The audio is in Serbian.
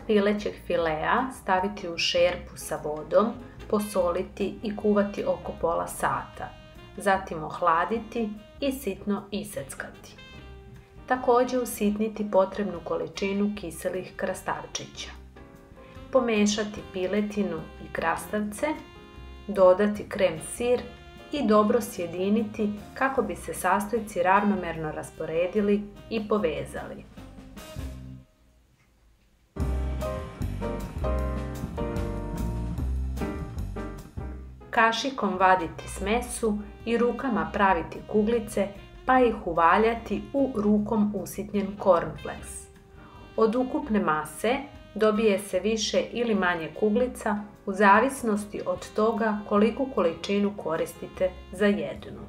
pilećeg filea staviti u šerpu sa vodom, posoliti i kuvati oko pola sata, zatim ohladiti i sitno iseckati. Također usitniti potrebnu količinu kiselih krastavčića. Pomešati piletinu i krastavce, dodati krem sir i dobro sjediniti kako bi se sastojci ravnomerno rasporedili i povezali. Kašikom vaditi smesu i rukama praviti kuglice pa ih uvaljati u rukom usitnjen cornflakes. Od ukupne mase dobije se više ili manje kuglica u zavisnosti od toga koliku količinu koristite za jednu.